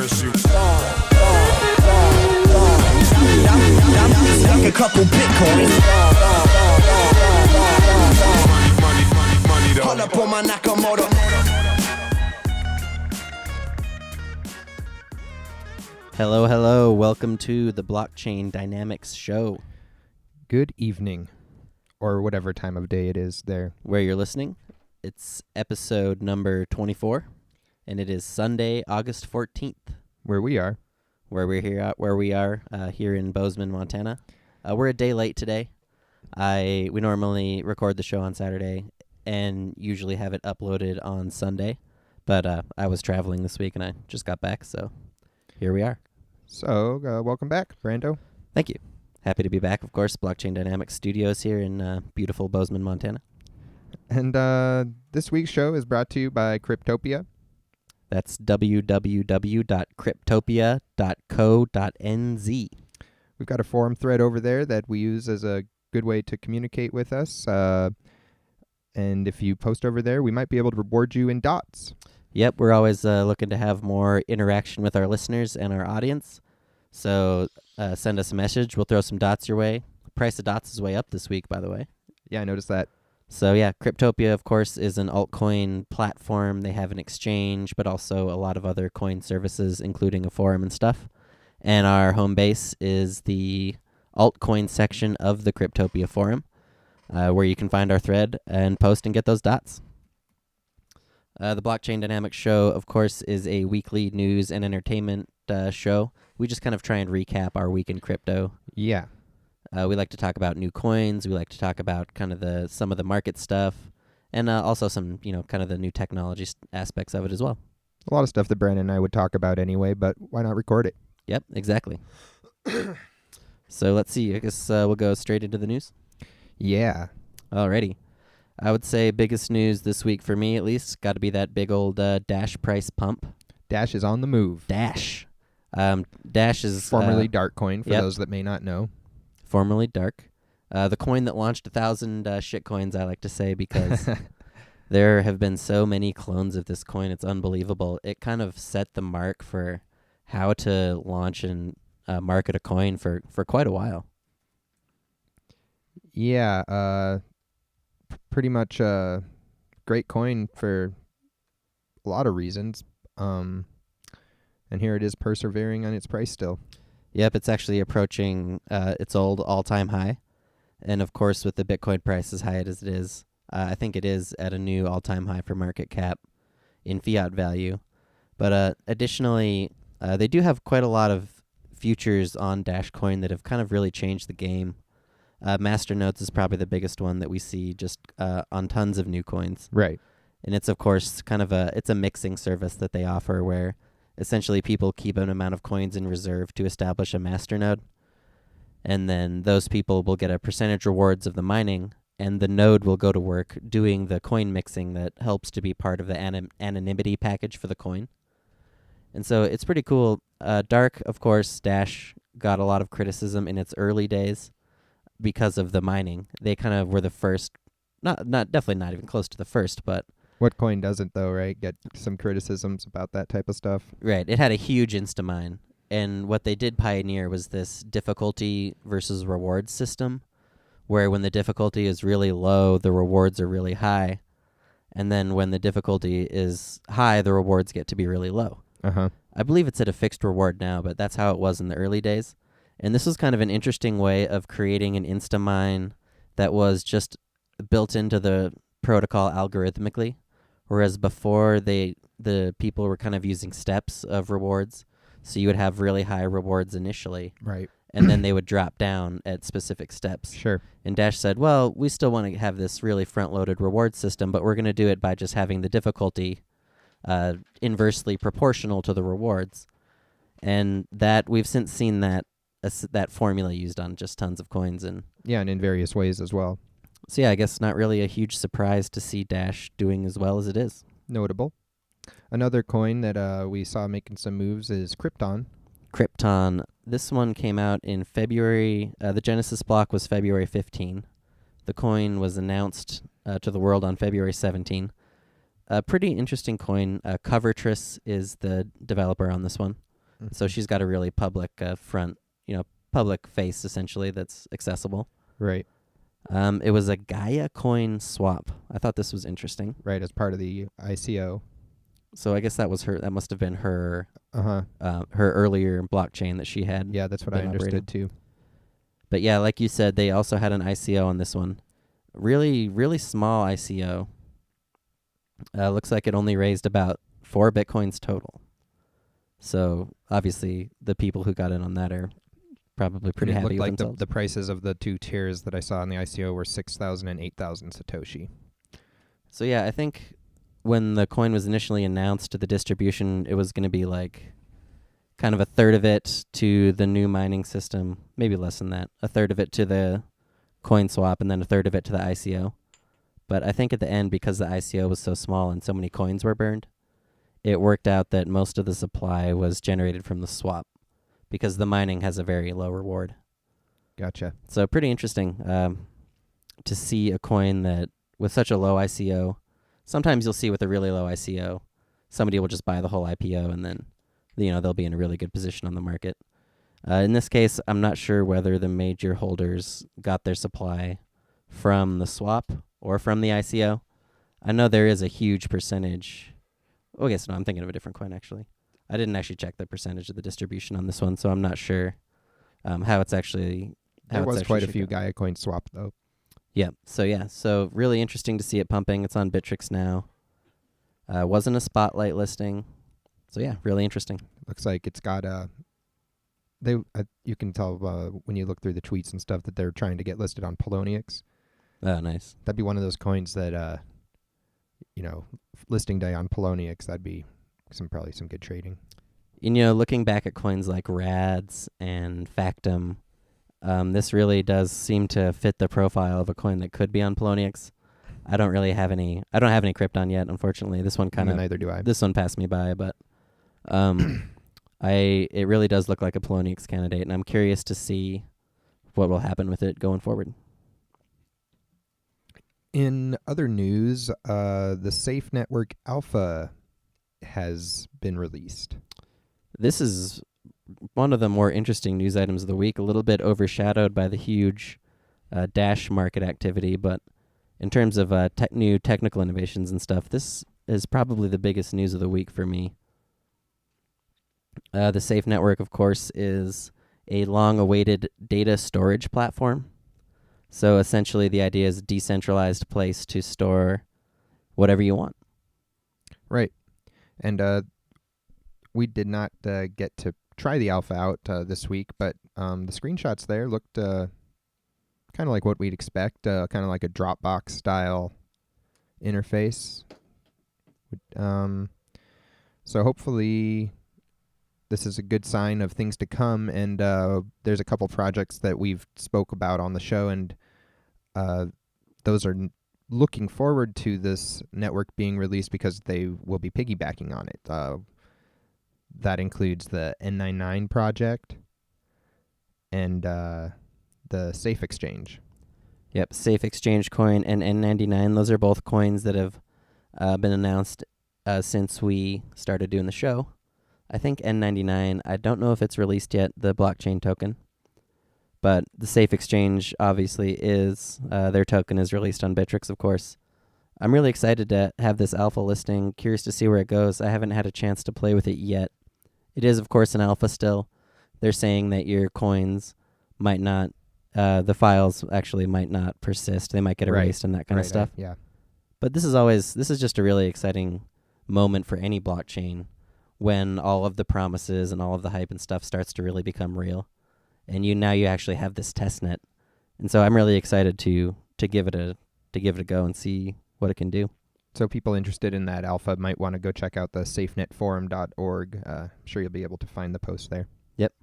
embarrass you. Like a couple Bitcoins. Money though. Pull up on my Nakamoto. Hello, hello. Welcome to the Blockchain Dynamics Show. Good evening, or whatever time of day it is there. Where you're listening, it's episode number 24, and it is Sunday, August 14th. Where we are. Where we are here in Bozeman, Montana. We're a day late today. We normally record the show on Saturday and usually have it uploaded on Sunday, but I was traveling this week and I just got back, so here we are. So, welcome back, Brando. Thank you. Happy to be back, of course. Blockchain Dynamics Studios here in beautiful Bozeman, Montana. And this week's show is brought to you by Cryptopia. That's www.cryptopia.co.nz. We've got a forum thread over there that we use as a good way to communicate with us. And if you post over there, we might be able to reward you in dots. Yep, we're always looking to have more interaction with our listeners and our audience. So send us a message. We'll throw some dots your way. The price of dots is way up this week, by the way. Yeah, I noticed that. So yeah, Cryptopia, of course, is an altcoin platform. They have an exchange, but also a lot of other coin services, including a forum and stuff. And our home base is the altcoin section of the Cryptopia forum, where you can find our thread and post and get those dots. The Blockchain Dynamics Show, of course, is a weekly news and entertainment show. We just kind of try and recap our week in crypto. Yeah. We like to talk about new coins. We like to talk about kind of some of the market stuff, and also some, kind of the new technology aspects of it as well. A lot of stuff that Brandon and I would talk about anyway, but why not record it? Yep, exactly. So let's see. I guess we'll go straight into the news. Yeah. Alrighty. I would say biggest news this week for me, at least, got to be that big old Dash price pump. Dash is on the move. Dash. Dash is formerly Darkcoin, for yep. those that may not know. Formerly Dark. The coin that launched 1,000 shitcoins, I like to say, because there have been so many clones of this coin. It's unbelievable. It kind of set the mark for how to launch and market a coin for quite a while. Yeah, pretty much a great coin for a lot of reasons. And here it is persevering on its price still. Yep, it's actually approaching its old all-time high. And, of course, with the Bitcoin price as high as it is, I think it is at a new all-time high for market cap in fiat value. But additionally, they do have quite a lot of futures on Dash Coin that have kind of really changed the game. Masternodes is probably the biggest one that we see just on tons of new coins. Right. And it's, of course, kind of it's a mixing service that they offer where essentially people keep an amount of coins in reserve to establish a masternode. And then those people will get a percentage rewards of the mining, and the node will go to work doing the coin mixing that helps to be part of the anonymity package for the coin. And so it's pretty cool. Dark, of course, Dash got a lot of criticism in its early days because of the mining. They kind of were the first, definitely not even close to the first, but what coin doesn't, though, right? Get some criticisms about that type of stuff. Right. It had a huge instamine. And what they did pioneer was this difficulty versus rewards system, where when the difficulty is really low, the rewards are really high. And then when the difficulty is high, the rewards get to be really low. Uh-huh. I believe it's at a fixed reward now, but that's how it was in the early days. And this was kind of an interesting way of creating an instamine that was just built into the protocol algorithmically. Whereas before, the people were kind of using steps of rewards. So you would have really high rewards initially. Right. And then they would drop down at specific steps. Sure. And Dash said, well, we still want to have this really front-loaded reward system, but we're going to do it by just having the difficulty inversely proportional to the rewards. And that we've since seen that formula used on just tons of coins. And in various ways as well. So yeah, I guess not really a huge surprise to see Dash doing as well as it is. Notable. Another coin that we saw making some moves is Krypton. Krypton. This one came out in February. The Genesis block was February 15. The coin was announced to the world on February 17. A pretty interesting coin. Covertress is the developer on this one. So she's got a really public front, public face essentially that's accessible. Right. It was a Gaia coin swap. I thought this was interesting. Right, as part of the ICO. So I guess that was her. That must have been her. Uh-huh. Her earlier blockchain that she had. Yeah, that's what I been understood operating. too. But yeah, like you said, they also had an ICO on this one. Really, really small ICO. Looks like it only raised about 4 Bitcoins total. So obviously, the people who got in on that are probably pretty And it happy looked with like themselves. the prices of the 2 tiers that I saw in the ICO were 6,000 and 8,000 Satoshi. So yeah, I think when the coin was initially announced, the distribution, it was going to be like kind of a third of it to the new mining system, maybe less than that, a third of it to the coin swap, and then a third of it to the ICO. But I think at the end, because the ICO was so small and so many coins were burned, it worked out that most of the supply was generated from the swap because the mining has a very low reward. Gotcha. So pretty interesting to see a coin that with such a low ICO. Sometimes you'll see with a really low ICO, somebody will just buy the whole IPO and then, they'll be in a really good position on the market. In this case, I'm not sure whether the major holders got their supply from the swap or from the ICO. I know there is a huge percentage. Oh, I guess no, I'm thinking of a different coin actually. I didn't actually check the percentage of the distribution on this one, so I'm not sure how it's actually. There was quite a few Gaia coin swap though. Yeah. So really interesting to see it pumping. It's on Bittrex now. Wasn't a spotlight listing. So yeah, really interesting. Looks like it's got you can tell when you look through the tweets and stuff that they're trying to get listed on Poloniex. Oh, nice. That'd be one of those coins that listing day on Poloniex, that'd be probably some good trading. Looking back at coins like Rads and Factum, this really does seem to fit the profile of a coin that could be on Poloniex. I don't have any Krypton yet, unfortunately. This one Neither do I. This one passed me by, but it really does look like a Poloniex candidate, and I'm curious to see what will happen with it going forward. In other news, the Safe Network Alpha has been released. This is one of the more interesting news items of the week, a little bit overshadowed by the huge Dash market activity, but in terms of new technical innovations and stuff, this is probably the biggest news of the week for me. The Safe Network, of course, is a long-awaited data storage platform. So essentially the idea is a decentralized place to store whatever you want. Right. And we did not get to try the alpha out this week, but the screenshots there looked kind of like what we'd expect, kind of like a Dropbox style interface. So hopefully this is a good sign of things to come, and there's a couple projects that we've spoke about on the show, and those are looking forward to this network being released because they will be piggybacking on it. That includes the N99 project and the Safe Exchange. Yep, Safe Exchange coin and N99. Those are both coins that have been announced since we started doing the show. I think N99, I don't know if it's released yet, the blockchain token. But the Safe Exchange obviously is, their token is released on Bittrex, of course. I'm really excited to have this alpha listing, curious to see where it goes. I haven't had a chance to play with it yet. It is, of course, an alpha still. They're saying that your coins might not, the files actually might not persist. They might get erased and that kind of stuff. Yeah. But this is just a really exciting moment for any blockchain when all of the promises and all of the hype and stuff starts to really become real. And you actually have this test net. And so I'm really excited to give it a go and see what it can do. So people interested in that alpha might want to go check out the safenetforum.org. I'm sure you'll be able to find the post there. Yep.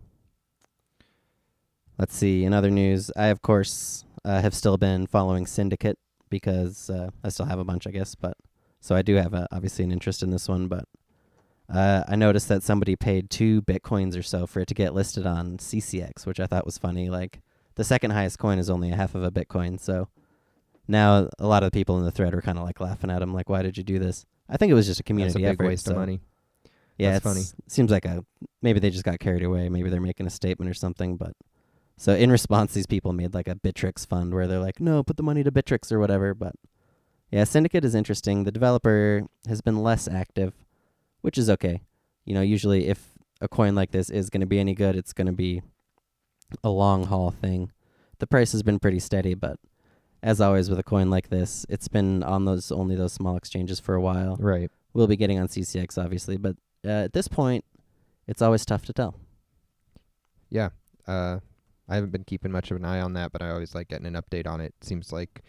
Let's see. In other news, I, of course, have still been following Syndicate because I still have a bunch, I guess. But so I do have obviously an interest in this one. But I noticed that somebody paid 2 Bitcoins or so for it to get listed on C-Cex, which I thought was funny. Like, the second highest coin is only a half of a Bitcoin, so now a lot of the people in the thread were kind of like laughing at him, like, why did you do this? I think it was just a community That's a big effort. waste of money. Yeah, That's funny. Seems like maybe they just got carried away. Maybe they're making a statement or something. But so in response, these people made like a Bittrex fund where they're like, no, put the money to Bittrex or whatever. But yeah, Syndicate is interesting. The developer has been less active, which is okay. Usually if a coin like this is going to be any good, it's going to be a long haul thing. The price has been pretty steady, but as always with a coin like this, it's been on only those small exchanges for a while. Right. We'll be getting on C-Cex, obviously, but at this point, it's always tough to tell. Yeah. I haven't been keeping much of an eye on that, but I always like getting an update on it. Seems like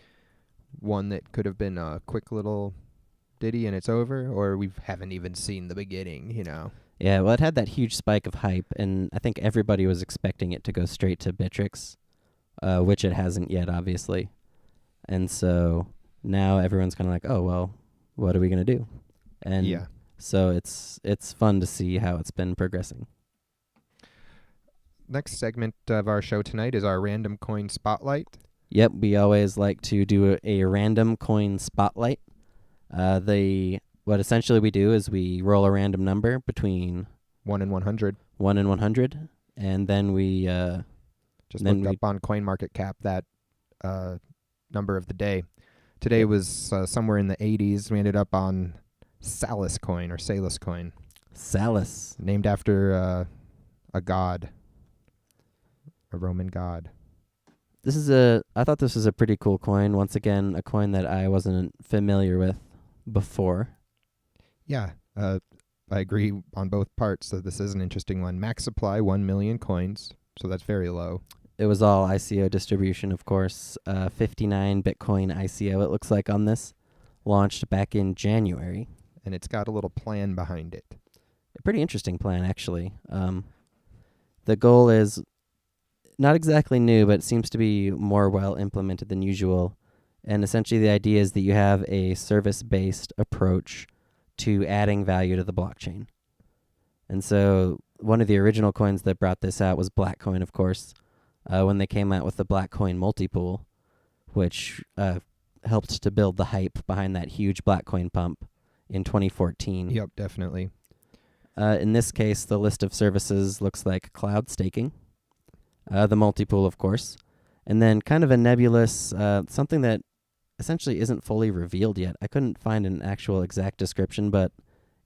one that could have been a quick little ditty and it's over, or we haven't even seen the beginning, Yeah, well, it had that huge spike of hype, and I think everybody was expecting it to go straight to Bittrex, which it hasn't yet, obviously. And so now everyone's kind of like, oh, well, what are we going to do? And yeah. So it's fun to see how it's been progressing. Next segment of our show tonight is our random coin spotlight. Yep, we always like to do a random coin spotlight. What essentially we do is we roll a random number between 1 and 100. 1 and 100, and then we just looked up on CoinMarketCap that number of the day. Today was somewhere in the 80s. We ended up on Salus coin or Salus coin. Salus, named after a god, a Roman god. I thought this was a pretty cool coin. Once again, a coin that I wasn't familiar with before. Yeah, I agree on both parts. So this is an interesting one. Max supply 1 million coins, so that's very low. It was all ICO distribution, of course. 59 Bitcoin ICO, it looks like, on this. Launched back in January. And it's got a little plan behind it. A pretty interesting plan, actually. The goal is not exactly new, but it seems to be more well implemented than usual. And essentially the idea is that you have a service-based approach to adding value to the blockchain. And so one of the original coins that brought this out was BlackCoin, of course, when they came out with the BlackCoin multipool, which helped to build the hype behind that huge BlackCoin pump in 2014. Yep, definitely. In this case, the list of services looks like cloud staking, the multipool, of course, and then kind of a nebulous, something that essentially isn't fully revealed yet. I couldn't find an actual exact description, but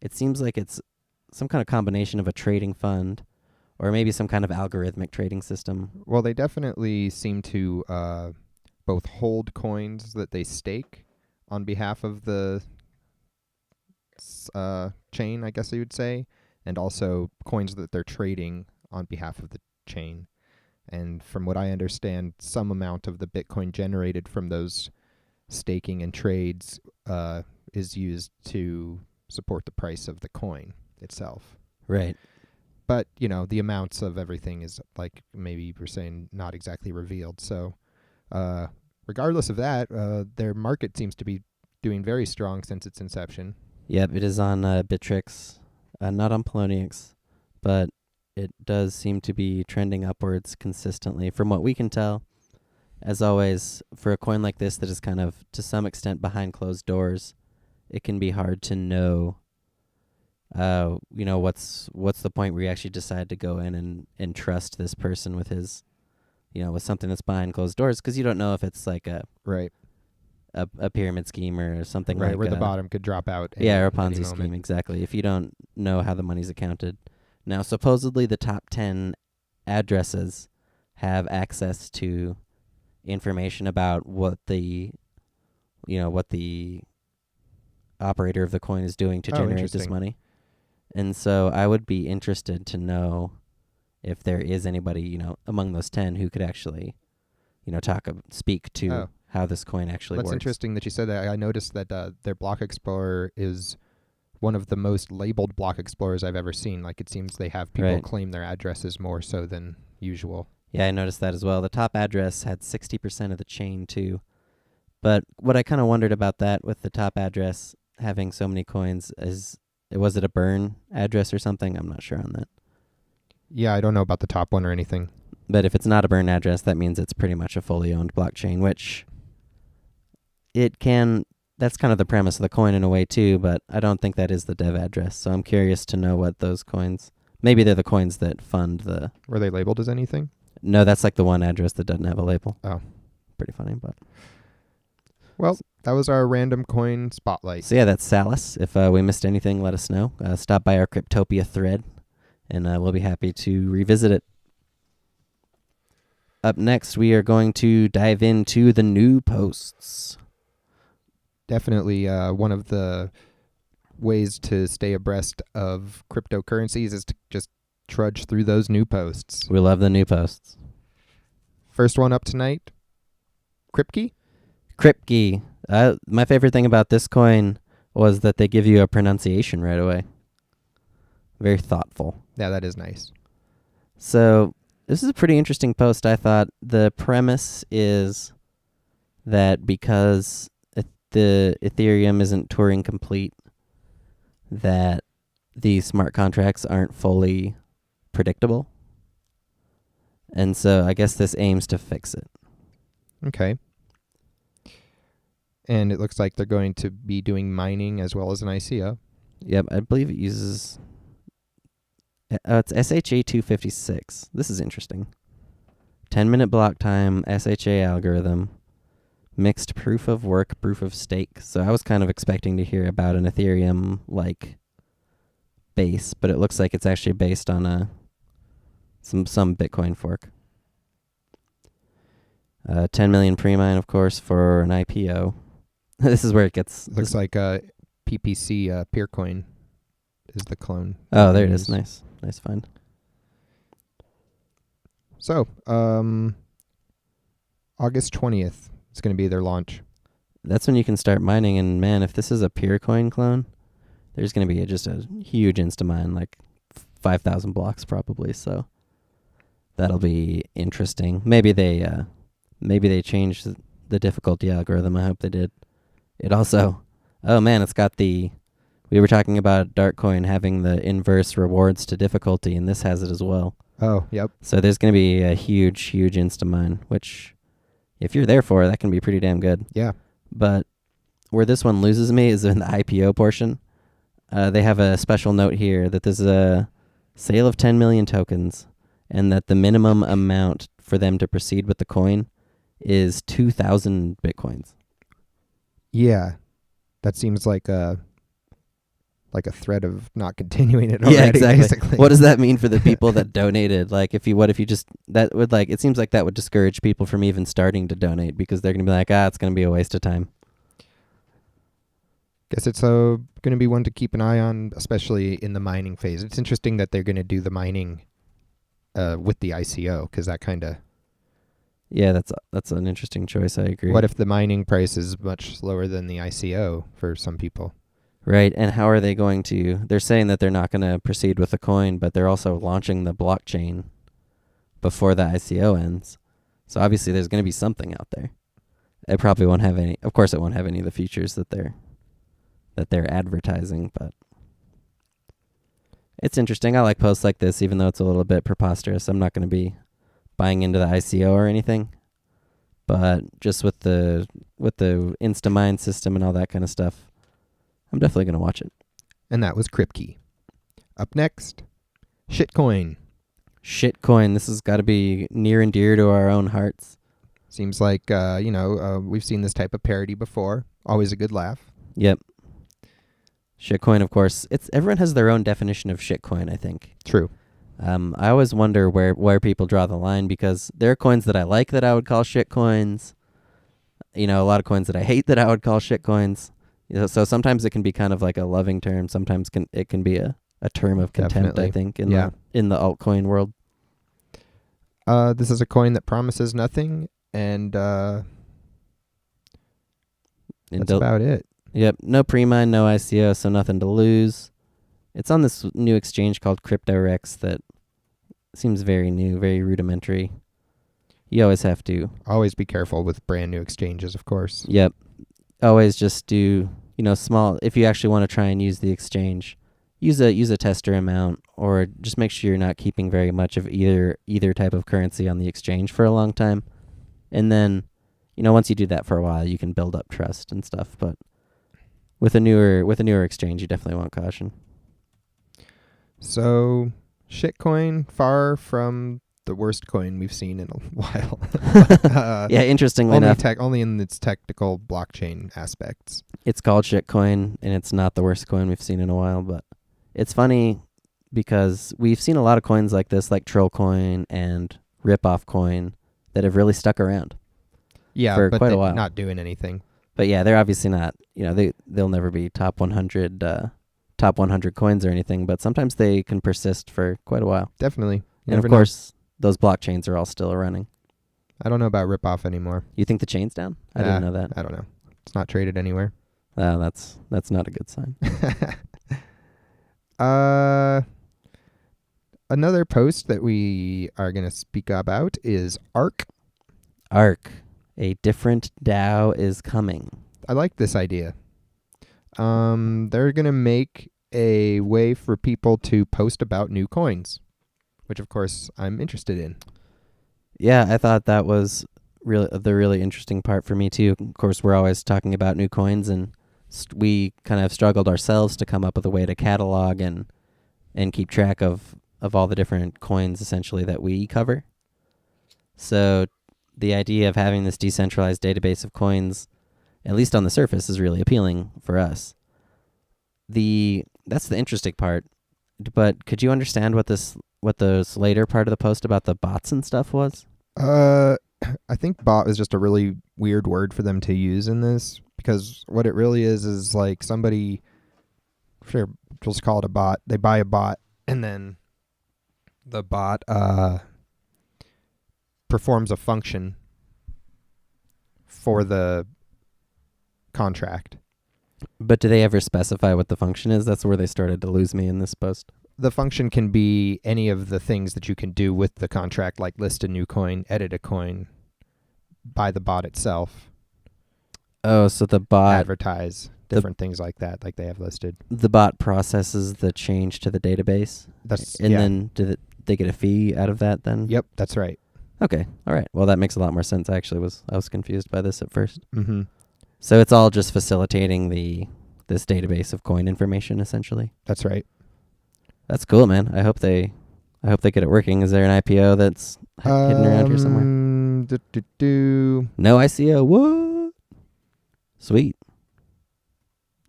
it seems like it's some kind of combination of a trading fund or maybe some kind of algorithmic trading system. Well, they definitely seem to both hold coins that they stake on behalf of the chain, I guess you would say, and also coins that they're trading on behalf of the chain. And from what I understand, some amount of the Bitcoin generated from those staking and trades is used to support the price of the coin itself. Right. But, the amounts of everything is, like maybe we're saying, not exactly revealed. So regardless of that, their market seems to be doing very strong since its inception. Yep, it is on Bittrex, not on Poloniex, but it does seem to be trending upwards consistently from what we can tell. As always, for a coin like this that is kind of, to some extent, behind closed doors, it can be hard to know, what's the point where you actually decide to go in and trust this person with his, with something that's behind closed doors, because you don't know if it's like a pyramid scheme or something right, like where the bottom could drop out. Or a Ponzi scheme, exactly, if you don't know how the money's accounted. Now, supposedly the top 10 addresses have access to information about what the operator of the coin is doing to generate this money. And so I would be interested to know if there is anybody, among those 10 who could actually, speak to how this coin actually works. That's interesting that you said that. I noticed that their block explorer is one of the most labeled block explorers I've ever seen. Like, it seems they have people claim their addresses more so than usual. Yeah, I noticed that as well. The top address had 60% of the chain too. But what I kind of wondered about that with the top address having so many coins is, was it a burn address or something? I'm not sure on that. Yeah, I don't know about the top one or anything. But if it's not a burn address, that means it's pretty much a fully owned blockchain, which it can that's kind of the premise of the coin in a way too, but I don't think that is the dev address. So I'm curious to know what those coins. Maybe they're the coins that fund the. Were they labeled as anything? No, that's like the one address that doesn't have a label. Oh, pretty funny, but. Well, that was our random coin spotlight. So yeah, that's Salus. If we missed anything, let us know. Stop by our Cryptopia thread, and we'll be happy to revisit it. Up next, we are going to dive into the new posts. Definitely one of the ways to stay abreast of cryptocurrencies is to just trudge through those new posts. We love the new posts. First one up tonight, Kripke. Kripke. My favorite thing about this coin was that they give you a pronunciation right away. Very thoughtful. Yeah, that is nice. So this is a pretty interesting post, I thought. The premise is that because the Ethereum isn't Turing complete, that the smart contracts aren't fully predictable. And so I guess this aims to fix it. Okay. And it looks like they're going to be doing mining as well as an ICO. Yep, I believe it uses... it's SHA-256. This is interesting. 10-minute block time, SHA algorithm, mixed proof of work, proof of stake. So I was kind of expecting to hear about an Ethereum-like base, but it looks like it's actually based on some Bitcoin fork. 10 million pre-mine, of course, for an IPO. This is where it gets... Looks like PPC PeerCoin is the clone. Oh, there it is. Nice. Nice find. So, August 20th is going to be their launch. That's when you can start mining, and man, if this is a PeerCoin clone, there's going to be just a huge insta-mine, like 5,000 blocks probably, so that'll be interesting. Maybe they changed the difficulty algorithm. I hope they did. It also, oh man, it's got we were talking about Darkcoin having the inverse rewards to difficulty, and this has it as well. Oh, yep. So there's going to be a huge, huge insta-mine, which if you're there for, that can be pretty damn good. Yeah. But where this one loses me is in the IPO portion. They have a special note here that there's a sale of 10 million tokens, and that the minimum amount for them to proceed with the coin is 2,000 Bitcoins. Yeah. That seems like a threat of not continuing it already. Yeah, exactly. Basically. What does that mean for the people that donated? Like, it seems like that would discourage people from even starting to donate because they're going to be like, it's going to be a waste of time. Guess it's going to be one to keep an eye on, especially in the mining phase. It's interesting that they're going to do the mining with the ICO, because that kind of... Yeah, that's an interesting choice. I agree. What if the mining price is much lower than the ICO for some people? Right, and how are they going to... They're saying that they're not going to proceed with the coin, but they're also launching the blockchain before the ICO ends. So obviously there's going to be something out there. It probably won't have any... Of course it won't have any of the features that they're advertising, but it's interesting. I like posts like this, even though it's a little bit preposterous. I'm not going to be buying into the ICO or anything, but just with the Instamine system and all that kind of stuff, I'm definitely going to watch it. And that was Kripke. Up next, ShitCoin. ShitCoin. This has got to be near and dear to our own hearts. Seems like we've seen this type of parody before. Always a good laugh. Yep. ShitCoin, of course. Everyone has their own definition of ShitCoin, I think. True. I always wonder where people draw the line, because there are coins that I like that I would call shitcoins. A lot of coins that I hate that I would call shitcoins. So sometimes it can be kind of like a loving term. Sometimes it can be a term of contempt, Definitely. I think, in the altcoin world. This is a coin that promises nothing, and that's about it. Yep, no pre-mine, no ICO, so nothing to lose. It's on this new exchange called Cryptorex that seems very new, very rudimentary. You always have to... Always be careful with brand new exchanges, of course. Yep. Always just do, small... If you actually want to try and use the exchange, use a tester amount, or just make sure you're not keeping very much of either type of currency on the exchange for a long time. And then, once you do that for a while, you can build up trust and stuff. But With a newer exchange, you definitely want caution. So, ShitCoin, far from the worst coin we've seen in a while. Yeah, interestingly enough, only in its technical blockchain aspects. it's called ShitCoin, and it's not the worst coin we've seen in a while. But it's funny because we've seen a lot of coins like this, like TrollCoin and Ripoff Coin, that have really stuck around. Yeah, for but quite a they're while. not doing anything. But yeah, they're obviously not. They'll never be top 100 coins or anything. But sometimes they can persist for quite a while. Definitely. And of Never know. course, those blockchains are all still running. I don't know about Ripoff anymore. You think the chain's down? I didn't know that. I don't know. It's not traded anywhere. Oh, that's not a good sign. Another post that we are going to speak about is ARC. ARC, a different DAO is coming. I like this idea. They're going to make a way for people to post about new coins, which of course I'm interested in. Yeah, I thought that was the really interesting part for me too. Of course, we're always talking about new coins, and we kind of struggled ourselves to come up with a way to catalog and keep track of all the different coins essentially that we cover. So the idea of having this decentralized database of coins, at least on the surface, is really appealing for us. That's the interesting part. But could you understand what this later part of the post about the bots and stuff was? I think bot is just a really weird word for them to use in this, because what it really is like somebody, sure, just call it a bot. They buy a bot, and then the bot performs a function for the contract. But do they ever specify what the function is? That's where they started to lose me in this post. The function can be any of the things that you can do with the contract, like list a new coin, edit a coin, buy the bot itself. Oh, so the bot advertise, different things like that, like they have listed. The bot processes the change to the database. Then they get a fee out of that then? Yep, that's right. Okay, all right. Well, that makes a lot more sense. I was confused by this at first. Mm-hmm. So it's all just facilitating this database of coin information, essentially. That's right. That's cool, man. I hope they get it working. Is there an IPO that's hidden around here somewhere? No ICO. What? Sweet.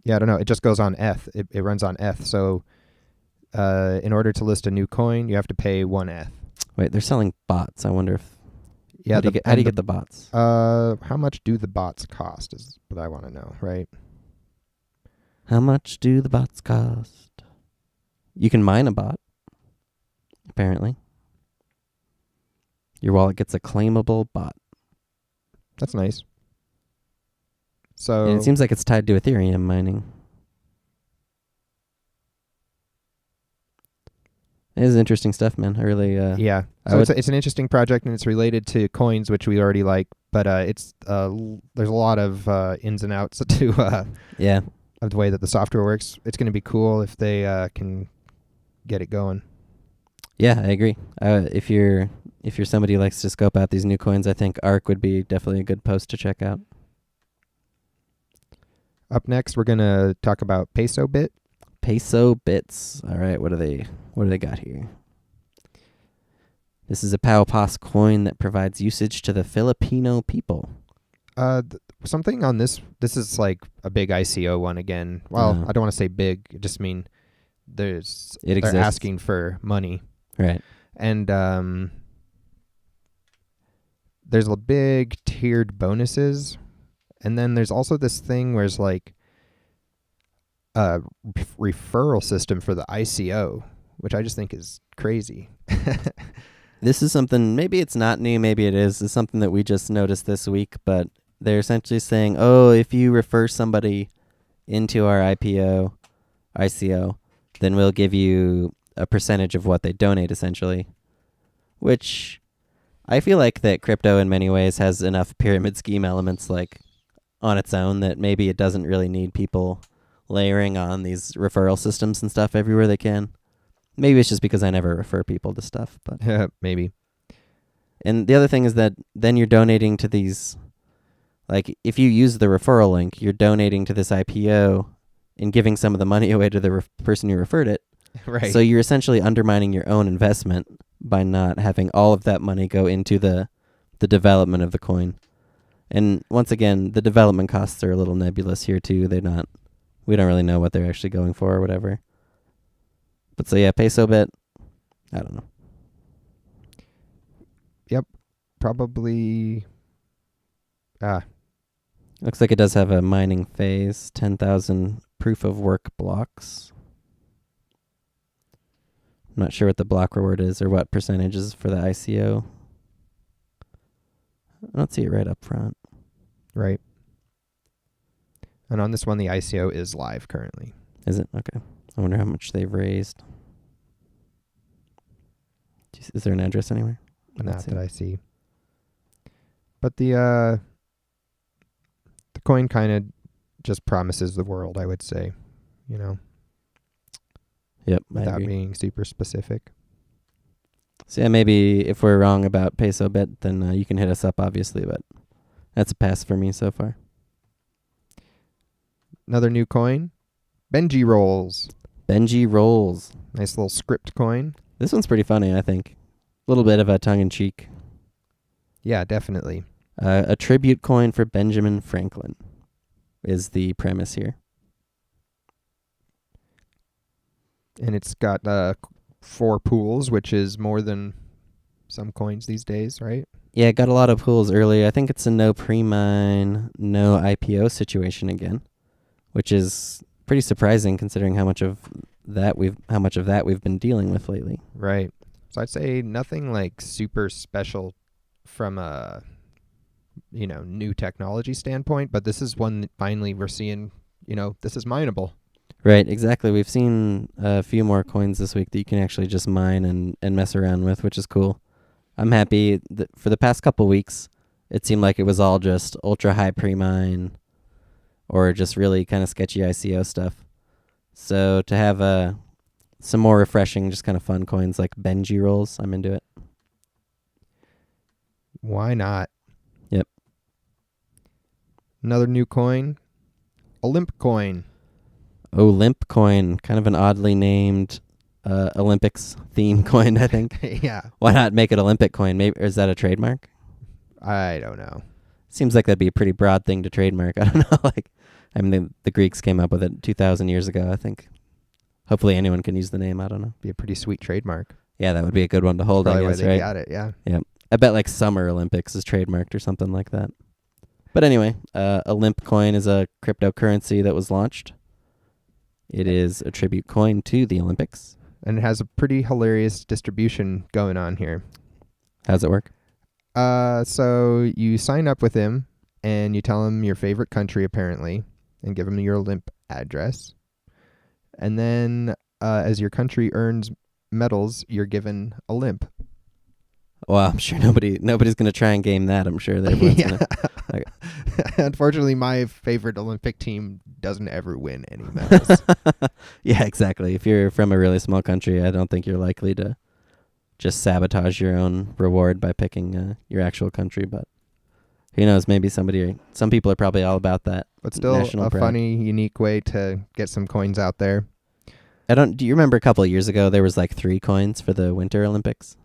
Yeah, I don't know. It just goes on ETH. It runs on ETH. So in order to list a new coin, you have to pay 1 ETH. Wait, they're selling bots. I wonder if... Yeah, how do you get the bots? How much do the bots cost is what I want to know, right? How much do the bots cost? You can mine a bot, apparently. Your wallet gets a claimable bot. That's nice. So And it seems like it's tied to Ethereum mining. It is interesting stuff, man. I really... yeah. So it's an interesting project, and it's related to coins, which we already like, but there's a lot of ins and outs to yeah. of the way that the software works. It's going to be cool if they can get it going. Yeah, I agree. If you're somebody who likes to scope out these new coins, I think ARC would be definitely a good post to check out. Up next, we're going to talk about PesoBits. PesoBits. All right, what do they got here? This is a PalCoin that provides usage to the Filipino people. Something on this is like a big ICO one again. Well, I don't want to say big. I just mean they're asking for money. Right. And there's a big tiered bonuses. And then there's also this thing where it's like a referral system for the ICO, which I just think is crazy. This is something, maybe it's not new, maybe it is. It's something that we just noticed this week, but they're essentially saying, oh, if you refer somebody into our ICO, then we'll give you a percentage of what they donate, essentially. Which I feel like that crypto in many ways has enough pyramid scheme elements like on its own that maybe it doesn't really need people layering on these referral systems and stuff everywhere they can. Maybe it's just because I never refer people to stuff, but maybe. And the other thing is that then you're donating to these, like if you use the referral link, you're donating to this IPO in giving some of the money away to the person who referred it. Right. So you're essentially undermining your own investment by not having all of that money go into the development of the coin. And once again, the development costs are a little nebulous here too. We don't really know what they're actually going for or whatever. But so yeah, PesoBit, I don't know. Yep. Probably. Looks like it does have a mining phase, 10,000 proof of work blocks. I'm not sure what the block reward is or what percentage is for the ICO. I don't see it right up front. Right. And on this one, the ICO is live currently. Is it? Okay. I wonder how much they've raised. Is there an address anywhere? Not that I see. But the coin kind of just promises the world, I would say, Yep. without being super specific. So yeah, maybe if we're wrong about PesoBit, then you can hit us up, obviously, but that's a pass for me so far. Another new coin, BenjiRolls. BenjiRolls. Nice little script coin. This one's pretty funny, I think. A little bit of a tongue-in-cheek. Yeah, definitely. A tribute coin for Benjamin Franklin is the premise here. And it's got 4 pools, which is more than some coins these days, right? Yeah, it got a lot of pools earlier. I think it's a no pre-mine, no IPO situation again, which is pretty surprising considering how much of that we've been dealing with lately. Right. So I'd say nothing like super special from a new technology standpoint, but this is one that finally we're seeing, this is mineable. Right, exactly. We've seen a few more coins this week that you can actually just mine and mess around with, which is cool. I'm happy that for the past couple weeks, it seemed like it was all just ultra high pre-mine or just really kind of sketchy ICO stuff. So to have some more refreshing, just kind of fun coins like BenjiRolls, I'm into it. Why not? Yep. Another new coin, OlymCoin. OlymCoin, kind of an oddly named Olympics theme coin, I think. Yeah. Why not make it Olympic coin? Maybe, or is that a trademark? I don't know. Seems like that'd be a pretty broad thing to trademark. I don't know. The Greeks came up with it 2,000 years ago, I think. Hopefully anyone can use the name. I don't know. Be a pretty sweet trademark. Yeah, that would be a good one to hold, Probably I guess, why they right? got it, yeah. Yeah. I bet Summer Olympics is trademarked or something like that. But anyway, OlymCoin is a cryptocurrency that was launched. It is a tribute coin to the Olympics. And it has a pretty hilarious distribution going on here. How's it work? So you sign up with him, and you tell him your favorite country, apparently, and give him your Olymp address. And then as your country earns medals, you're given Olymp. Well, I'm sure nobody's going to try and game that. I'm sure that everyone's going to... Unfortunately, my favorite Olympic team doesn't ever win any medals. Yeah, exactly. If you're from a really small country, I don't think you're likely to just sabotage your own reward by picking your actual country. But who knows? Maybe some people are probably all about that. But still national a pride. funny, unique way to get some coins out there. Do you remember a couple of years ago there was 3 coins for the Winter Olympics?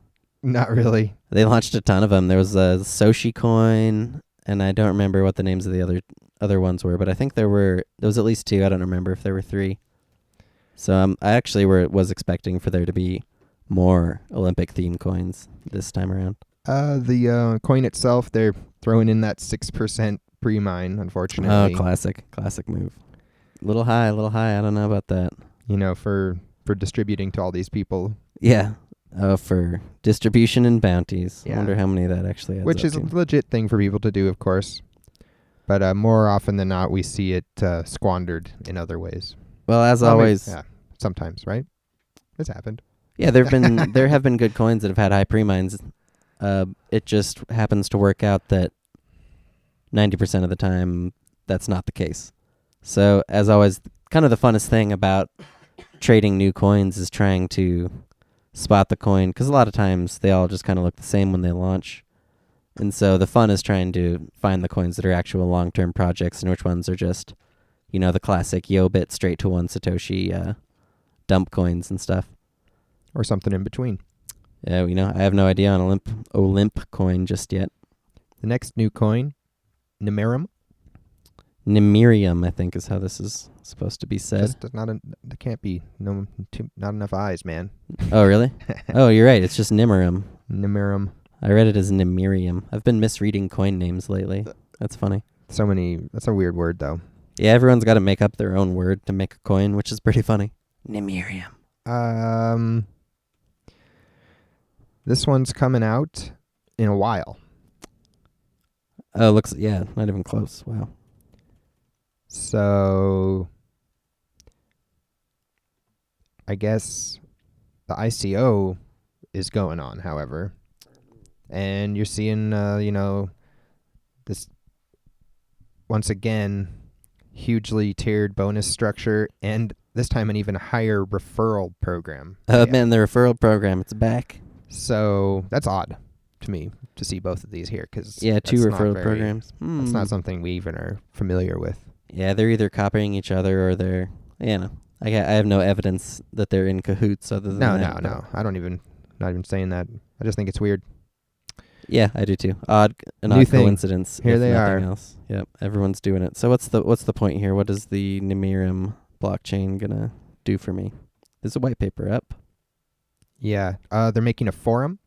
Not really. They launched a ton of them. There was a Soshi coin, and I don't remember what the names of the other ones were, but I think there was at least 2. I don't remember if there were 3. So I actually was expecting for there to be more Olympic themed coins this time around. The coin itself, they're throwing in that 6% pre-mine, unfortunately. Oh, classic move. Little high. I don't know about that. For distributing to all these people. Yeah. For distribution and bounties. Yeah. I wonder how many that actually adds Which up is to. a legit thing for people to do, of course. But more often than not, we see it squandered in other ways. Well, as always. Yeah, sometimes, right? It's happened. Yeah, there have been good coins that have had high pre-mines. It just happens to work out that 90% of the time that's not the case. So, as always, kind of the funnest thing about trading new coins is trying to spot the coin, because a lot of times they all just kind of look the same when they launch. And so the fun is trying to find the coins that are actual long-term projects and which ones are just the classic Yobit straight to 1 Satoshi dump coins and stuff. Or something in between. Yeah, I have no idea on OlymCoin just yet. The next new coin, Nimirum. Nimirum, I think, is how this is supposed to be said. Just there can't be not enough eyes, man. Oh, really? Oh, you're right. It's just Nimirum. Nimirum. I read it as Nimirium. I've been misreading coin names lately. That's funny. That's a weird word, though. Yeah, everyone's got to make up their own word to make a coin, which is pretty funny. Nimirium. This one's coming out in a while. Oh, not even close. Wow. So, I guess the ICO is going on, however. And you're seeing, this, once again, hugely tiered bonus structure, and this time an even higher referral program. Man, the referral program, it's back. So, that's odd to me to see both of these here. Cause 2 referral programs. That's not something we even are familiar with. Yeah, they're either copying each other or they're, I have no evidence that they're in cahoots other than that. No. Not even saying that. I just think it's weird. Yeah, I do too. Odd coincidence. Here they nothing are. Else. Yep, everyone's doing it. So what's the point here? What is the Nimirum blockchain gonna do for me? There's a white paper up. Yeah, they're making a forum.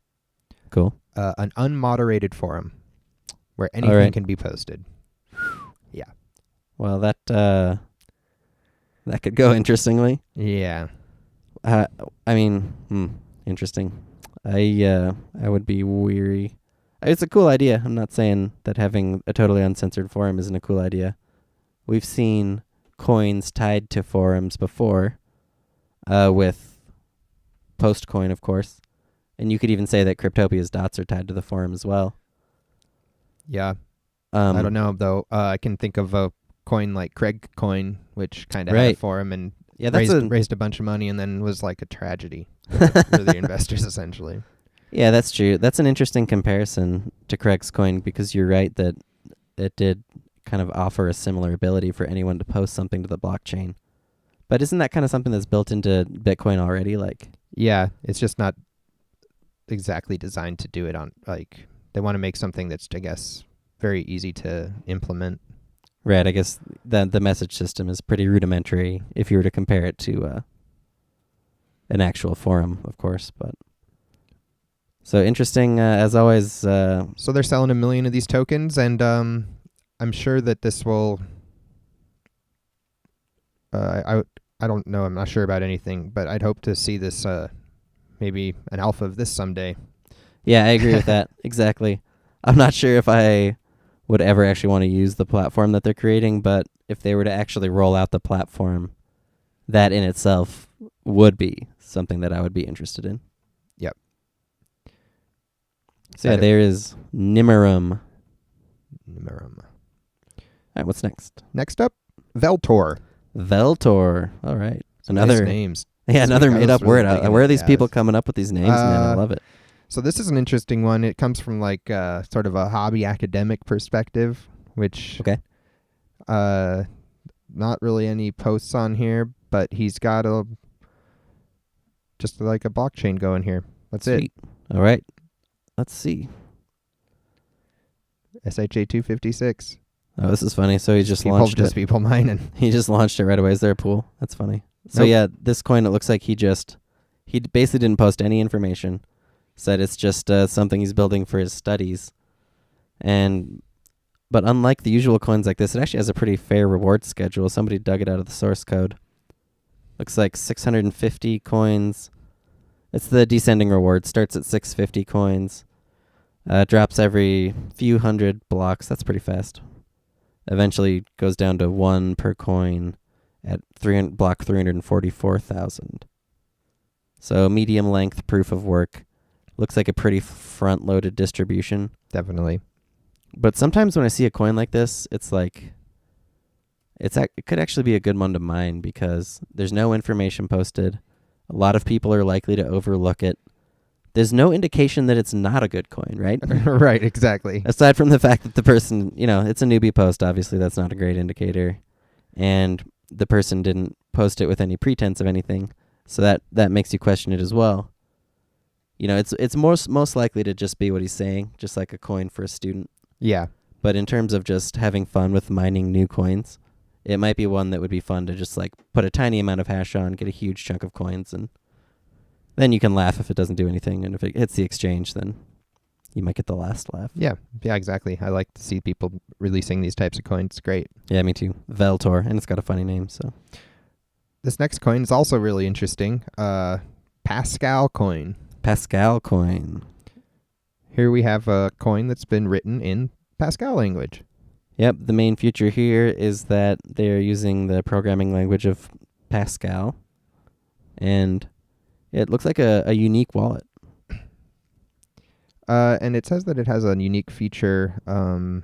Cool. An unmoderated forum where anything can be posted. Yeah. Well, that could go interestingly. Yeah. Interesting. I would be weary. It's a cool idea. I'm not saying that having a totally uncensored forum isn't a cool idea. We've seen coins tied to forums before, with PostCoin, of course. And you could even say that Cryptopia's dots are tied to the forum as well. Yeah. I don't know, though. I can think of a coin like CraigCoin, which kind of had a forum and raised a bunch of money and then was like a tragedy for the investors, essentially. Yeah, that's true. That's an interesting comparison to Craig's coin because you're right that it did kind of offer a similar ability for anyone to post something to the blockchain. But isn't that kind of something that's built into Bitcoin already? Yeah, it's just not exactly designed to do it on, they want to make something that's, I guess, very easy to implement. Right, I guess the message system is pretty rudimentary if you were to compare it to an actual forum, of course. But so interesting, as always. So they're selling 1 million of these tokens, and I'm sure that this will... I don't know, I'm not sure about anything, but I'd hope to see this, maybe an alpha of this someday. Yeah, I agree with that, exactly. I'm not sure if I would ever actually want to use the platform that they're creating, but if they were to actually roll out the platform, that in itself would be something that I would be interested in. Yep. So yeah, there is Nimirum. Nimirum. All right, what's next? Next up, Veltor. Veltor. All right. Nice names. Yeah, another made-up word. Where are these people this. coming up with these names, man? I love it. So this is an interesting one. It comes from sort of a hobby academic perspective, which not really any posts on here, but he's got just like a blockchain going here. That's Sweet. All right. Let's see. SHA-256. Oh, this is funny. So he just launched it. People mining. He just launched it right away. Is there a pool? That's funny. So yeah, this coin, it looks like he basically didn't post any information. Said it's just something he's building for his studies. But unlike the usual coins like this, it actually has a pretty fair reward schedule. Somebody dug it out of the source code. Looks like 650 coins. It's the descending reward. Starts at 650 coins. Drops every few hundred blocks. That's pretty fast. Eventually goes down to 1 per coin at block 344,000. So medium length proof of work. Looks like a pretty front-loaded distribution. Definitely. But sometimes when I see a coin like this, it's like it could actually be a good one to mine because there's no information posted. A lot of people are likely to overlook it. There's no indication that it's not a good coin, right? Right, exactly. Aside from the fact that the person, it's a newbie post, obviously that's not a great indicator. and the person didn't post it with any pretense of anything. So that makes you question it as well. You know, it's most likely to just be what he's saying, just like a coin for a student. Yeah. But in terms of just having fun with mining new coins, it might be one that would be fun to just like put a tiny amount of hash on, get a huge chunk of coins, and then you can laugh if it doesn't do anything. And if it hits the exchange, then you might get the last laugh. Yeah, exactly. I like to see people releasing these types of coins. Great. Yeah, me too. Veltor, and it's got a funny name. So this next coin is also really interesting. PascalCoin. PascalCoin. Here we have a coin that's been written in Pascal language. Yep, the main feature here is that they're using the programming language of Pascal, and it looks like a unique wallet. And it says that it has a unique feature that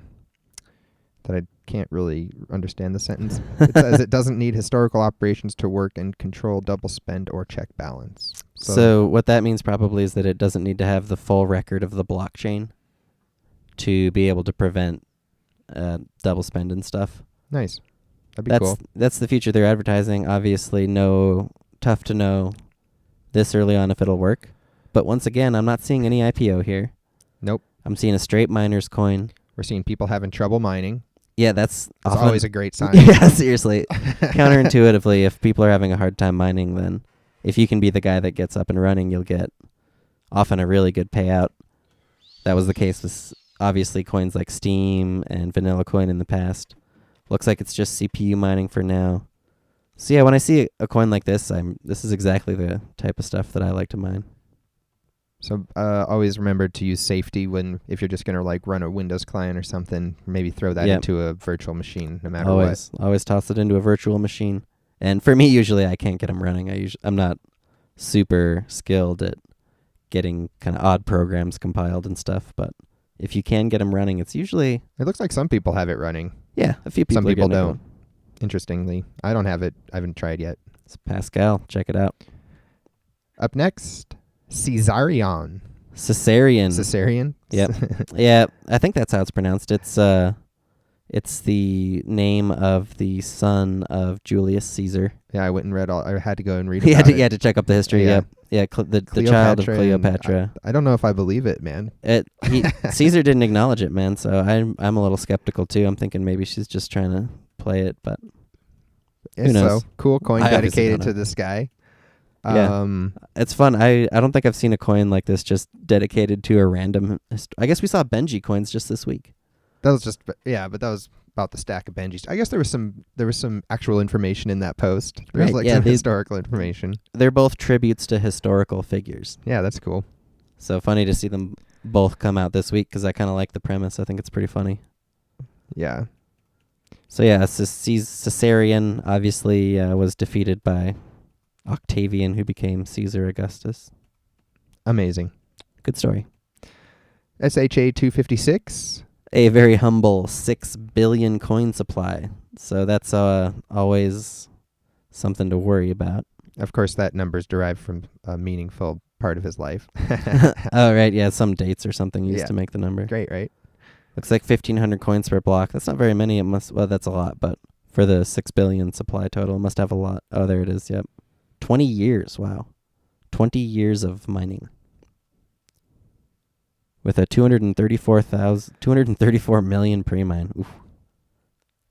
I can't really understand the sentence. It says it doesn't need historical operations to work and control double spend or check balance. So what that means probably is that it doesn't need to have the full record of the blockchain to be able to prevent double spend and stuff. Nice. That'd be cool. That's the feature they're advertising. Obviously, tough to know this early on if it'll work. But once again, I'm not seeing any IPO here. Nope. I'm seeing a straight miners coin. We're seeing people having trouble mining. Yeah, that's always a great sign. Yeah, seriously. Counterintuitively, if people are having a hard time mining, then if you can be the guy that gets up and running, you'll get often a really good payout. That was the case with obviously coins like Steam and Vanilla Coin in the past. Looks like it's just CPU mining for now. So yeah, when I see a coin like this, this is exactly the type of stuff that I like to mine. So always remember to use safety if you're just going to like run a Windows client or something, maybe throw that into a virtual machine no matter what. Always toss it into a virtual machine. And for me, usually I can't get them running. I'm not super skilled at getting kind of odd programs compiled and stuff, but if you can get them running, it's usually... It looks like some people have it running. Yeah, a few people. Some people don't. Interestingly. I don't have it. I haven't tried yet. It's Pascal. Check it out. Up next, Ceasarion. Ceasarion. Yep. Yeah, I think that's how it's pronounced. It's the name of the son of Julius Caesar. Yeah, I went and read I had to go and read You about it. had to check up the history. Yeah. Yeah, the child of Cleopatra. I don't know if I believe it, man. Caesar didn't acknowledge it, man, so I'm a little skeptical too. I'm thinking maybe she's just trying to play it, but who knows? So, cool coin dedicated to this guy. Yeah. It's fun. I don't think I've seen a coin like this just dedicated to a random... I guess we saw Benji coins just this week. That was just... Yeah, but that was about the stack of Benjis. I guess there was some actual information in that post. There was some historical information. They're both tributes to historical figures. Yeah, that's cool. So funny to see them both come out this week because I kind of like the premise. I think it's pretty funny. Yeah. So yeah, Ceasarion obviously was defeated by Octavian, who became Caesar Augustus. Amazing. Good story. SHA 256. A very humble 6 billion coin supply. So that's always something to worry about. Of course, that number's derived from a meaningful part of his life. Oh, right. Yeah, some dates or something used to make the number. Great, right? Looks like 1,500 coins per block. That's not very many. Well, that's a lot, but for the 6 billion supply total, it must have a lot. Oh, there it is. Yep. 20 years. Wow. 20 years of mining. With a 234 million pre-mine. Oof.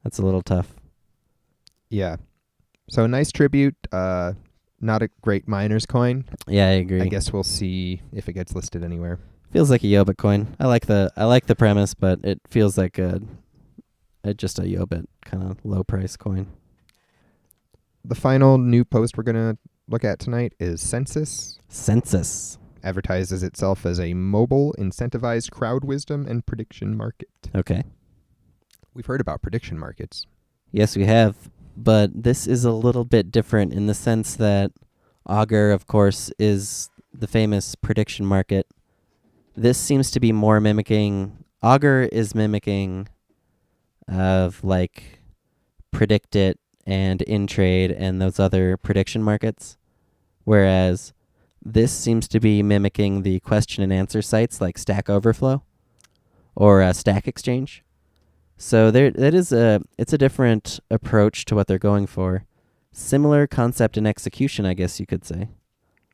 That's a little tough. Yeah. So a nice tribute. Not a great miner's coin. Yeah, I agree. I guess we'll see if it gets listed anywhere. Feels like a Yobit coin. I like the premise, but it feels like just a Yobit kind of low price coin. The final new post we're gonna look at tonight is Sensus. Sensus advertises itself as a mobile incentivized crowd wisdom and prediction market. Okay. We've heard about prediction markets. Yes, we have, but this is a little bit different in the sense that Augur, of course, is the famous prediction market. This seems to be more mimicking... Augur is mimicking of, like, Predict It and InTrade and those other prediction markets, whereas this seems to be mimicking the question and answer sites like Stack Overflow or Stack Exchange. So it's a different approach to what they're going for. Similar concept and execution, I guess you could say.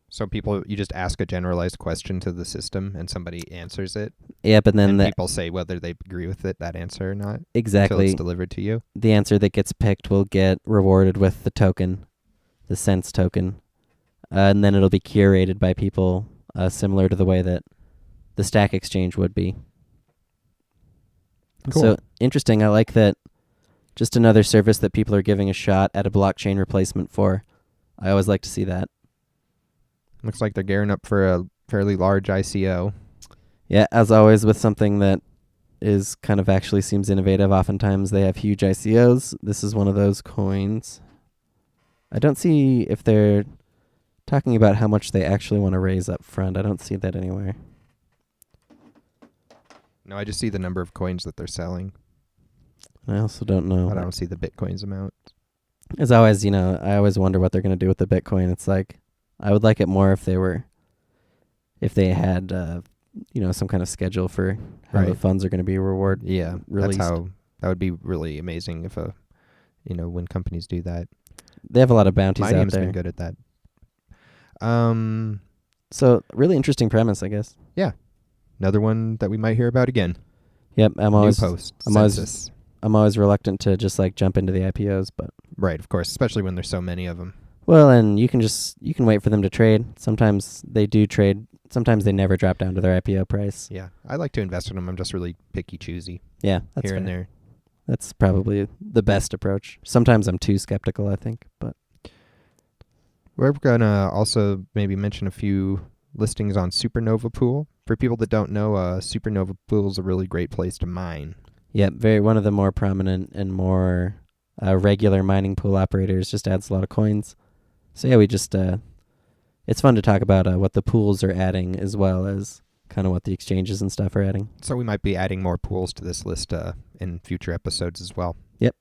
So you just ask a generalized question to the system and somebody answers it. Yeah, but then people say whether they agree with that answer or not. Exactly. Until it's delivered to you. The answer that gets picked will get rewarded with the token, the Sense token. And then it'll be curated by people similar to the way that the Stack Exchange would be. Cool. So interesting. I like that. Just another service that people are giving a shot at a blockchain replacement for. I always like to see that. Looks like they're gearing up for a fairly large ICO. Yeah, as always with something that is kind of actually seems innovative, oftentimes they have huge ICOs. This is one of those coins. I don't see if they're talking about how much they actually want to raise up front. I don't see that anywhere. No, I just see the number of coins that they're selling. I also don't know. But I don't see the Bitcoins amount. As always, I always wonder what they're going to do with the Bitcoin. It's like, I would like it more if they had, some kind of schedule for how the funds are going to be rewarded. Yeah, released. that would be really amazing if when companies do that. They have a lot of bounties out there. My name's been good at that. So really interesting premise, I guess. Yeah, another one that we might hear about again. Yep, I'm always Sensus. I'm always reluctant to just like jump into the IPOs, but right, of course, especially when there's so many of them. Well, and you can wait for them to trade. Sometimes they do trade. Sometimes they never drop down to their IPO price. Yeah, I like to invest in them. I'm just really picky, choosy. Yeah, that's here fair. and there. That's probably the best approach. Sometimes I'm too skeptical, I think, but we're gonna also maybe mention a few listings on SuprNova Pool. For people that don't know, SuprNova Pool is a really great place to mine. Yeah, one of the more prominent and more regular mining pool operators. Just adds a lot of coins. So yeah, we just it's fun to talk about what the pools are adding as well as kind of what the exchanges and stuff are adding. So we might be adding more pools to this list in future episodes as well. Yep.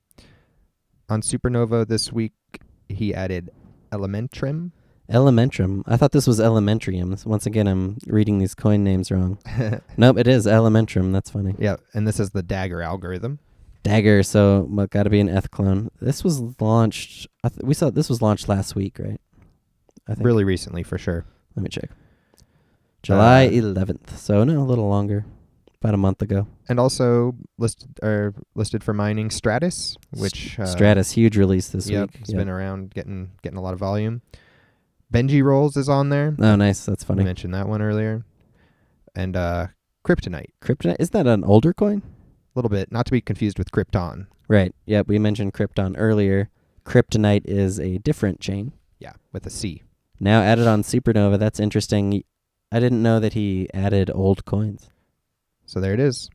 On SuprNova this week, he added Elementrem. Elementrem. I thought this was Elementrium. Once again, I'm reading these coin names wrong. Nope, it is Elementrem. That's funny. Yeah, and this is the Dagger algorithm. Dagger, so got to be an ETH clone. This was launched. We saw this was launched last week, right? I think. Really recently, for sure. Let me check. July 11th. So no, a little longer. About a month ago. And also listed for mining Stratis, which Stratis, huge release this week. It's been around getting a lot of volume. BenjiRolls is on there. Oh, nice. That's funny. I mentioned that one earlier. And Cryptonite. Cryptonite? Isn't that an older coin? A little bit. Not to be confused with Krypton. Right. Yeah, we mentioned Krypton earlier. Cryptonite is a different chain. Yeah, with a C. Now added on SuprNova. That's interesting. I didn't know that he added old coins. So there it is.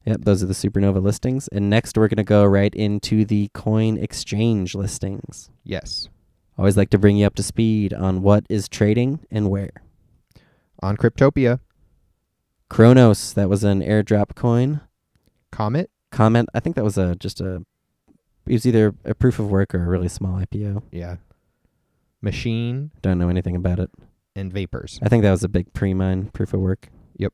Yep, those are the SuprNova listings. And next we're going to go right into the coin exchange listings. Yes. Always like to bring you up to speed on what is trading and where. On Cryptopia. Chronos, that was an airdrop coin. Comet. I think that was it was either a proof of work or a really small IPO. Yeah. Machine. Don't know anything about it. And Vapers. I think that was a big pre-mine proof of work. Yep.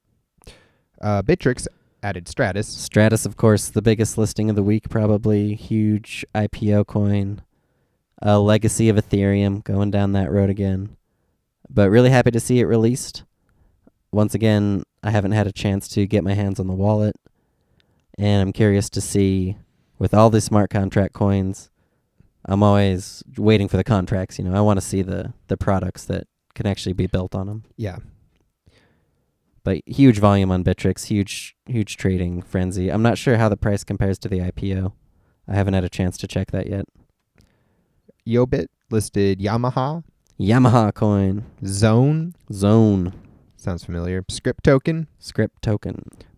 Bittrex added Stratis. Stratis, of course, the biggest listing of the week, probably. Huge IPO coin. A legacy of Ethereum, going down that road again. But really happy to see it released. Once again, I haven't had a chance to get my hands on the wallet. And I'm curious to see, with all the smart contract coins, I'm always waiting for the contracts. I want to see the products that can actually be built on them. Yeah. But huge volume on Bittrex, huge trading frenzy. I'm not sure how the price compares to the IPO. I haven't had a chance to check that yet. Yobit listed Yamaha. Yamaha coin. Zone. Sounds familiar. ScryptToken.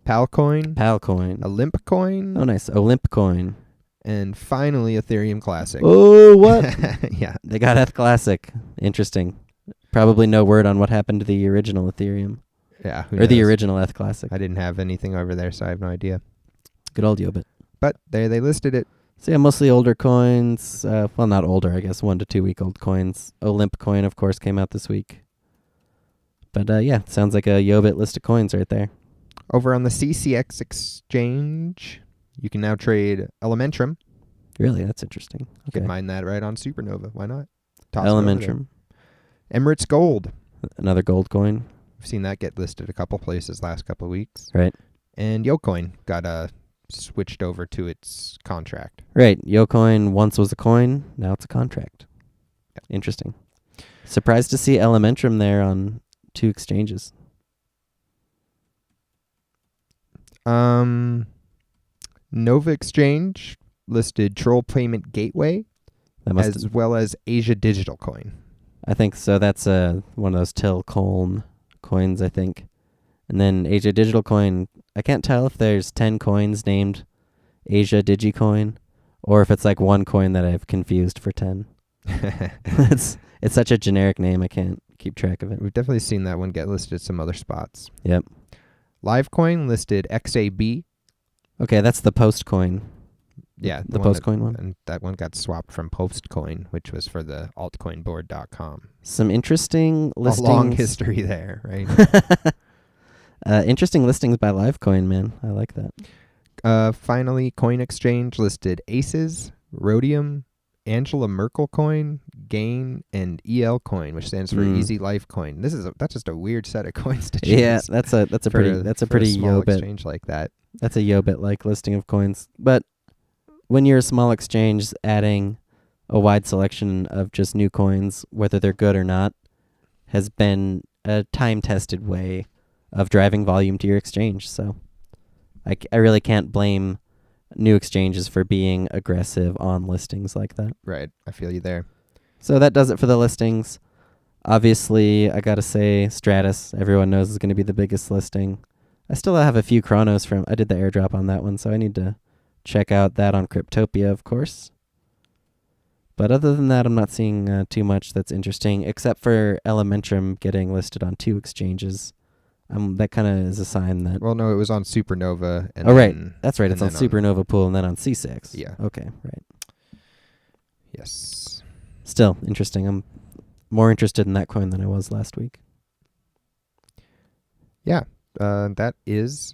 PalCoin. OlympCoin. Oh, nice. OlympCoin. And finally, EthereumClassic. Oh, what? Yeah. They got ETH-Classic. Interesting. Probably no word on what happened to the original Ethereum. Yeah. Or the original ETH-Classic. I didn't have anything over there, so I have no idea. Good old Yobit. But there they listed it. So yeah, mostly older coins. Well, not older, I guess. 1 to 2 week old coins. OlympCoin, of course, came out this week. But yeah, sounds like a Yobit list of coins right there. Over on the C-Cex exchange, You can now trade Elementrem. Really, that's interesting. You Okay. can mine that right on SuprNova. Why not? Toss it over there. Elementrem, EmiratesGold. another gold coin. We've seen that get listed a couple places last couple of weeks. Right. And YoCoin got switched over to its contract. Right. YoCoin once was a coin, now it's a contract. Interesting. Surprised to see Elementrem there on 2 exchanges. Nova Exchange listed Troll Payment Gateway That must as well as Asia Digital Coin. I think so. That's one of those TilCoin coins, I think. And then Asia Digital Coin, I can't tell if there's 10 coins named Asia DigiCoin or if it's like one coin that I've confused for 10. It's such a generic name, I can't keep track of it. We've definitely seen that one get listed some other spots. Yep. Livecoin listed XAB. Okay, that's the PostCoin. Yeah, The one PostCoin one. And that one got swapped from PostCoin, which was for the altcoinboard.com. Some interesting listings. A long history there, right? Interesting listings by Livecoin, man. I like that. Finally, Coin Exchange listed Aces, Rhodium, Angela Merkel coin, Gain, and EL coin, which stands for Easy Life coin. That's just a weird set of coins to choose. Yeah, that's a pretty small Yobit exchange like that. That's a Yobit like listing of coins. But when you're a small exchange, adding a wide selection of just new coins, whether they're good or not, has been a time-tested way of driving volume to your exchange. So I really can't blame new exchanges for being aggressive on listings like that. Right. I feel you there. So that does it for the listings. Obviously, I got to say Stratis, everyone knows, is going to be the biggest listing. I still have a few Chronos I did the airdrop on that one, so I need to check out that on Cryptopia, of course. But other than that, I'm not seeing too much that's interesting, except for Elementrem getting listed on 2 exchanges. That kind of is a sign that... Well, no, it was on SuprNova. And right. That's right. It's on then SuprNova Pool and then on C-Cex. Yeah. Okay, right. Yes. Still interesting. I'm more interested in that coin than I was last week. Yeah. That is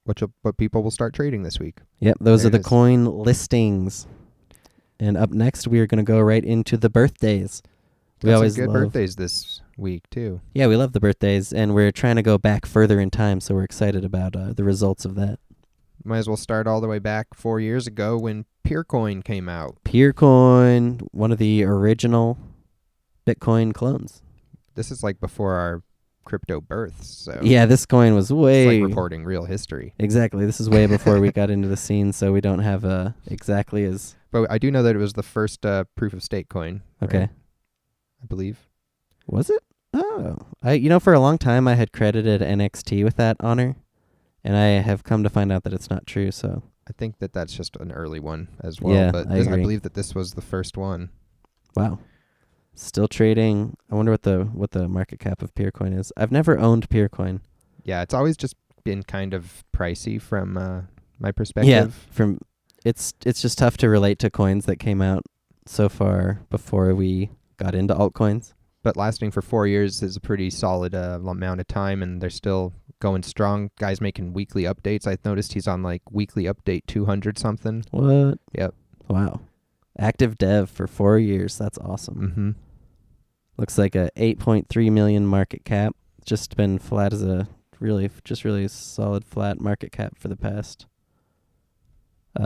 what people will start trading this week. Yep, those There are it the is. coin listings. And up next, we are going to go right into the birthdays. We Got some always good love birthdays this week, too. Yeah, we love the birthdays, and we're trying to go back further in time, so we're excited about the results of that. Might as well start all the way back 4 years ago when PeerCoin came out. PeerCoin, one of the original Bitcoin clones. This is like before our crypto births, so Yeah, this coin was it's way... like reporting real history. Exactly. This is way before we got into the scene, so we don't have exactly as... But I do know that it was the first proof of stake coin. Okay. Right? I believe. Was it? Oh. For a long time, I had credited NXT with that honor, and I have come to find out that it's not true, so... I think that's just an early one as well. Yeah, but I agree. believe that this was the first one. Wow. Still trading. I wonder what the market cap of PeerCoin is. I've never owned PeerCoin. Yeah, it's always just been kind of pricey from my perspective. Yeah, it's just tough to relate to coins that came out so far before we got into altcoins. But lasting for 4 years is a pretty solid amount of time, and they're still going strong. Guys making weekly updates. I noticed he's on like weekly update 200 something. What? Yep. Wow. Active dev for 4 years. That's awesome. Mm-hmm. Looks like a 8.3 million market cap. Just been flat as a really solid flat market cap for the past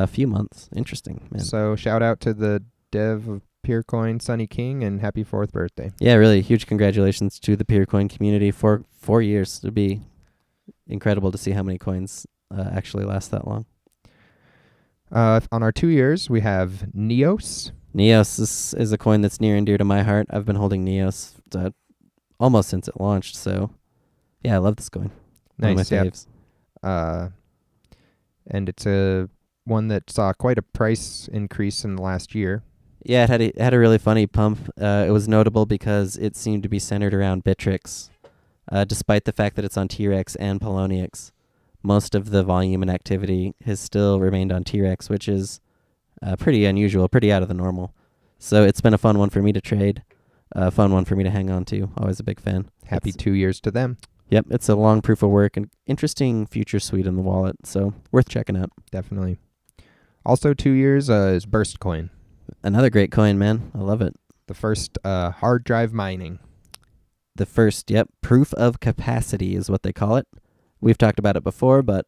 few months. Interesting, man. So shout out to the dev of PeerCoin, Sunny King, and happy 4th birthday. Yeah, really huge congratulations to the PeerCoin community for 4 years. It'd be incredible to see how many coins actually last that long. On our 2 years, we have Neos. Neos is a coin that's near and dear to my heart. I've been holding Neos almost since it launched, so yeah, I love this coin. One of my Nice, faves. And it's a one that saw quite a price increase in the last year. Yeah, it had a really funny pump. It was notable because it seemed to be centered around Bittrex, despite the fact that it's on T-Rex and Poloniex. Most of the volume and activity has still remained on T-Rex, which is pretty unusual, pretty out of the normal. So it's been a fun one for me to trade, a fun one for me to hang on to. Always a big fan. Happy It's 2 years to them. Yep, it's a long proof of work and interesting future suite in the wallet, so worth checking out. Definitely. Also 2 years is Burst Coin. Another great coin, man. I love it. The first hard drive mining. The first, proof of capacity is what they call it. We've talked about it before, but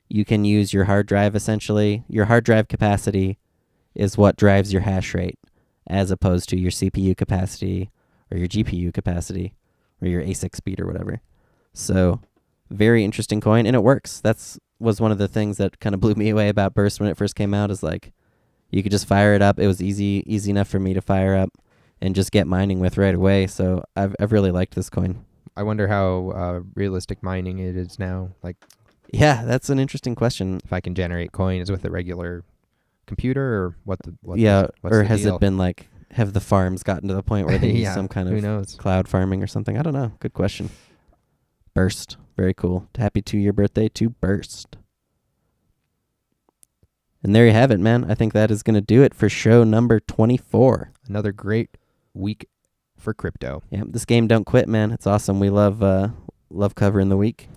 you can use your hard drive essentially. Your hard drive capacity is what drives your hash rate, as opposed to your CPU capacity or your GPU capacity or your ASIC speed or whatever. So, very interesting coin, and it works. Was one of the things that kind of blew me away about Burst when it first came out, is like you could just fire it up. It was easy enough for me to fire up and just get mining with right away. So I've really liked this coin. I wonder how realistic mining it is now. Like, yeah, that's an interesting question. if I can generate coins with a regular computer, or what's or the has deal? it been like, have the farms gotten to the point where they use Yeah, some kind who of knows? cloud farming or something? I don't know. Good question. Burst. Very cool. Happy 2-year birthday to Burst. And there you have it, man. I think that is going to do it for show number 24. Another great week for crypto. Yeah, this game don't quit, man. It's awesome. We love covering the week.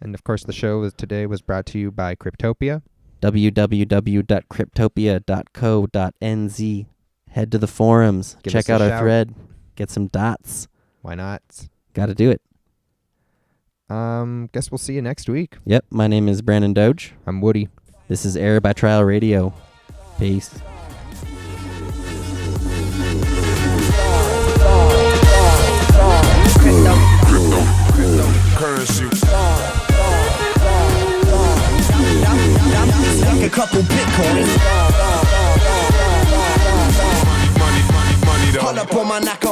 And of course, the show today was brought to you by Cryptopia. www.cryptopia.co.nz. Head to the forums. Give Check us a out our shout. thread. Get some dots. Why not? Got to do it. Guess we'll see you next week. Yep, my name is Brandon Doge. I'm Woody. This is Error by Trial Radio. Peace. Currency. Like a couple Bitcoins. Money, though. Pull up on my knock